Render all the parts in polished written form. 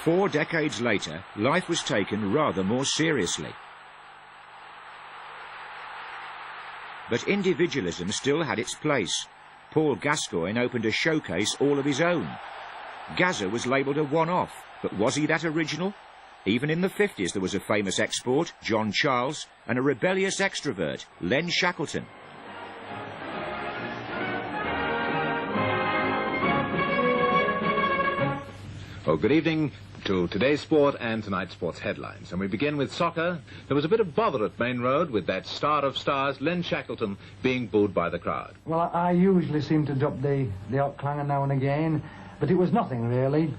4 decades later, life was taken rather more seriously. But individualism still had its place. Paul Gascoigne opened a showcase all of his own. Gazza was labelled a one-off, but was he that original? Even in the 50s there was a famous export, John Charles, and a rebellious extrovert, Len Shackleton. Well, good evening to today's sport and tonight's sports headlines. And we begin with soccer. There was a bit of bother at Main Road with that star of stars, Len Shackleton, being booed by the crowd. Well, I usually seem to drop the odd clanger now and again, but it was nothing really.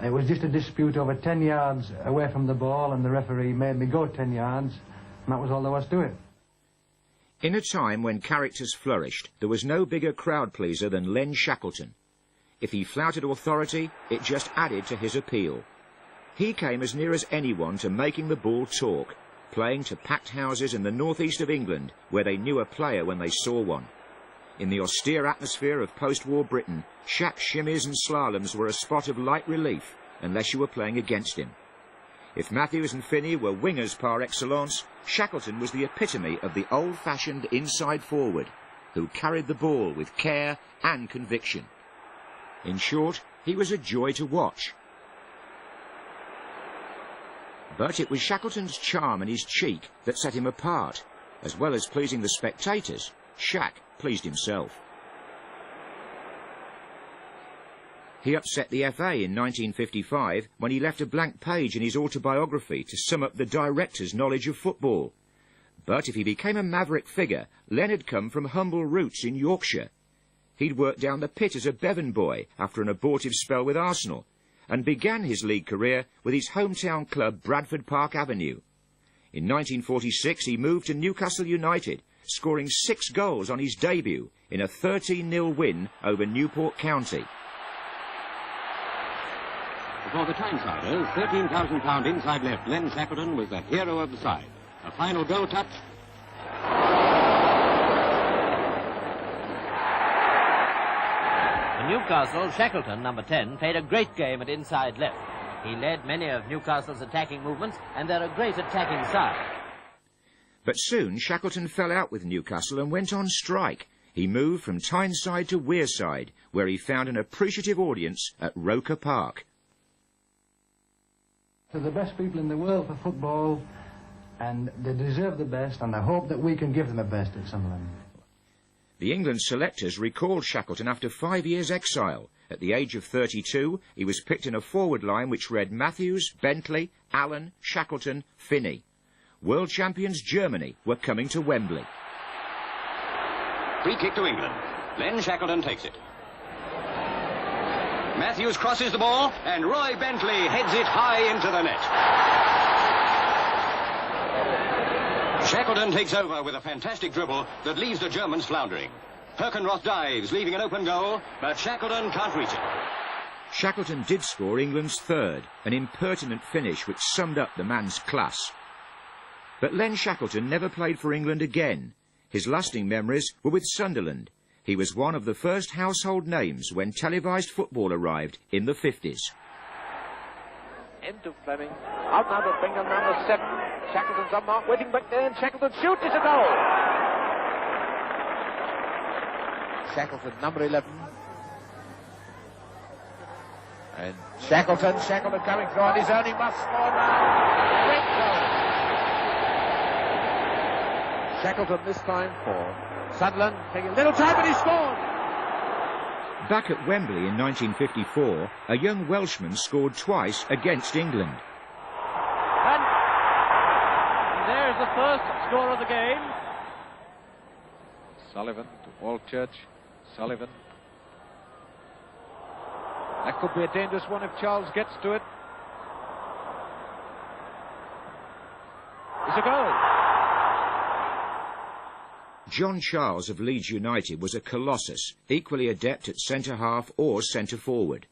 It was just a dispute over 10 yards away from the ball, and the referee made me go 10 yards, and that was all there was to it. In a time when characters flourished, there was no bigger crowd pleaser than Len Shackleton. If he flouted authority, it just added to his appeal. He came as near as anyone to making the ball talk, playing to packed houses in the northeast of England, where they knew a player when they saw one. In the austere atmosphere of post-war Britain, Shack's shimmies and slaloms were a spot of light relief, unless you were playing against him. If Matthews and Finney were wingers par excellence, Shackleton was the epitome of the old-fashioned inside forward, who carried the ball with care and conviction. In short, he was a joy to watch. But it was Shackleton's charm and his cheek that set him apart. As well as pleasing the spectators, Shack pleased himself. He upset the FA in 1955 when he left a blank page in his autobiography to sum up the director's knowledge of football. But if he became a maverick figure, Len had come from humble roots in Yorkshire. He'd worked down the pit as a Bevan boy after an abortive spell with Arsenal, and began his league career with his hometown club Bradford Park Avenue. In 1946 he moved to Newcastle United, scoring 6 goals on his debut in a 13-0 win over Newport County. For the Tynesiders, £13,000 inside left, Len Shackleton was the hero of the side. A final goal touch. In Newcastle, Shackleton, number 10, played a great game at inside left. He led many of Newcastle's attacking movements, and they're a great attacking side. But soon Shackleton fell out with Newcastle and went on strike. He moved from Tyneside to Wearside, where he found an appreciative audience at Roker Park. They're the best people in the world for football, and they deserve the best, and I hope that we can give them the best at Sunderland. The England selectors recalled Shackleton after 5 years' exile. At the age of 32, he was picked in a forward line which read Matthews, Bentley, Allen, Shackleton, Finney. World champions Germany were coming to Wembley. Free kick to England. Len Shackleton takes it. Matthews crosses the ball, and Roy Bentley heads it high into the net. Shackleton takes over with a fantastic dribble that leaves the Germans floundering. Herkenroth dives, leaving an open goal, but Shackleton can't reach it. Shackleton did score England's third, an impertinent finish which summed up the man's class. But Len Shackleton never played for England again. His lasting memories were with Sunderland. He was one of the first household names when televised football arrived in the 50s. Into Fleming. Out now to Bingham, number 7. Shackleton's up mark, waiting back there, and Shackleton shoots. It's a goal. Shackleton, number 11. And Shackleton coming through on his own. He must score now. Great goal. Shackleton this time for Sunderland, taking a little time, but he scored. Back at Wembley in 1954, a young Welshman scored twice against England. And there's the first score of the game. Sullivan to Walchurch. Sullivan. That could be a dangerous one if Charles gets to it. It's a goal. John Charles of Leeds United was a colossus, equally adept at centre-half or centre-forward.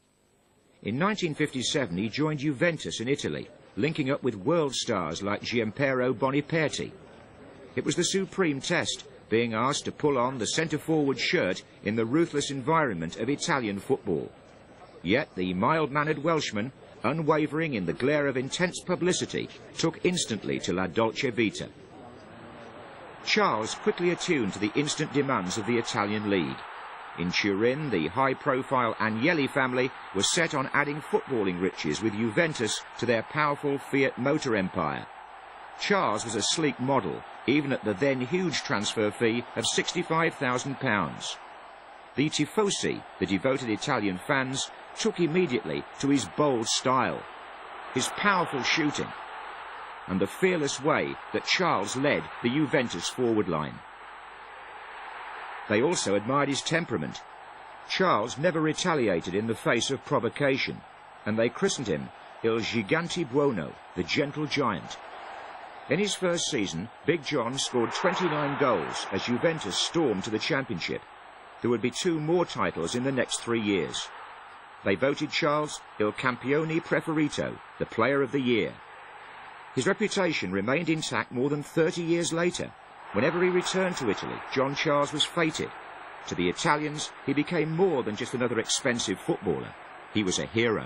In 1957 he joined Juventus in Italy, linking up with world stars like Giampero Boniperti. It was the supreme test, being asked to pull on the centre-forward shirt in the ruthless environment of Italian football. Yet the mild-mannered Welshman unwavering in the glare of intense publicity, took instantly to La Dolce Vita. Charles quickly attuned to the instant demands of the Italian league. In Turin, the high-profile Agnelli family was set on adding footballing riches with Juventus to their powerful Fiat motor empire. Charles was a sleek model, even at the then huge transfer fee of £65,000. The tifosi, the devoted Italian fans, took immediately to his bold style, his powerful shooting, and the fearless way that Charles led the Juventus forward line. They also admired his temperament. Charles never retaliated in the face of provocation, and they christened him Il Gigante Buono, the gentle giant. In his first season, Big John scored 29 goals as Juventus stormed to the championship. There would be 2 more titles in the next 3 years. They voted Charles Il Campione Preferito, the player of the year. His reputation remained intact more than 30 years later. Whenever he returned to Italy, John Charles was feted. To the Italians, he became more than just another expensive footballer. He was a hero.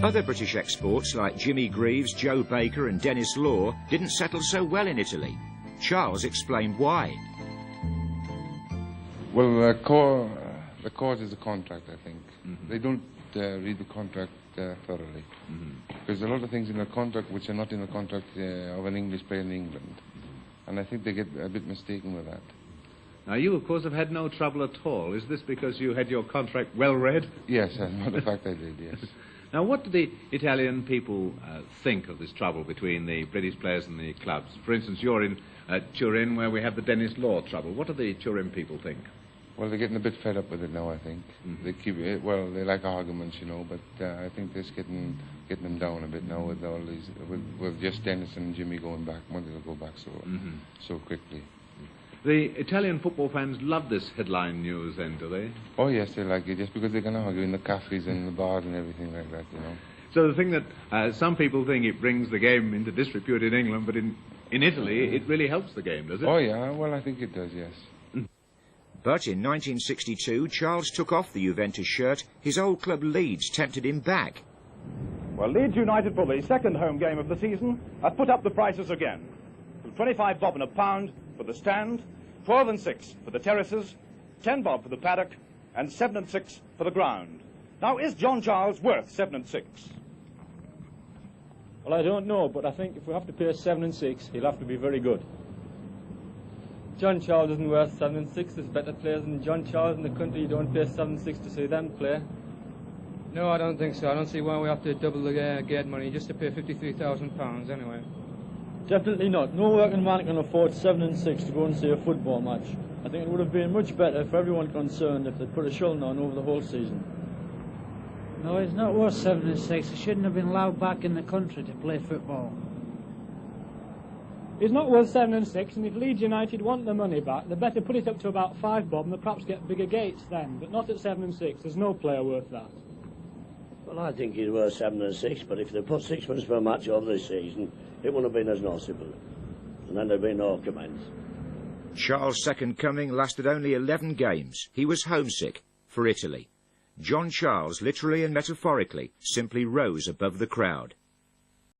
Other British exports like Jimmy Greaves, Joe Baker and Dennis Law didn't settle so well in Italy. Charles explained why. Well, the cause is the contract, I think. Mm-hmm. They don't read the contract thoroughly. Mm-hmm. There's a lot of things in the contract which are not in the contract of an English player in England. Mm-hmm. And I think they get a bit mistaken with that. Now, you, of course, have had no trouble at all. Is this because you had your contract well read? Yes, as a matter of fact, I did, yes. Now, what do the Italian people think of this trouble between the British players and the clubs? For instance, you're in Turin, where we have the Dennis Law trouble. What do the Turin people think? Well, they're getting a bit fed up with it now, I think. Mm-hmm. They keep it, well, they like arguments, you know, but I think they're just getting them down a bit now with all these, with just Dennis and Jimmy going back, wanting to go back so quickly. The Italian football fans love this headline news, then, do they? Oh, yes, they like it, just because they can argue in the cafes and the bars and everything like that, you know. So the thing that some people think it brings the game into disrepute in England, but in Italy, it really helps the game, does it? Oh, yeah, well, I think it does, yes. But in 1962, Charles took off the Juventus shirt. His old club Leeds tempted him back. Well, Leeds United, for the second home game of the season, have put up the prices again. From 25 bob and a pound for the stand, 12 and 6 for the terraces, 10 bob for the paddock, and 7 and 6 for the ground. Now, is John Charles worth 7 and 6? Well, I don't know, but I think if we have to pay 7 and 6, he'll have to be very good. John Charles isn't worth 7 and 6. There's better players than John Charles in the country. You don't pay 7 and 6 to see them play. No, I don't think so. I don't see why we have to double the gate money just to pay £53,000 anyway. Definitely not. No working man can afford 7 and 6 to go and see a football match. I think it would have been much better for everyone concerned if they'd put a shilling on over the whole season. No, it's not worth 7 and 6. He shouldn't have been allowed back in the country to play football. It's not worth 7 and 6, and if Leeds United want the money back, they better put it up to about 5 bob, and they'll perhaps get bigger gates then, but not at 7 and 6. There's no player worth that. Well, I think he's worth 7 and 6, but if they put 6 per match over this season, it wouldn't have been as noticeable, and then there'd be no comments. Charles' second coming lasted only 11 games. He was homesick for Italy. John Charles, literally and metaphorically, simply rose above the crowd.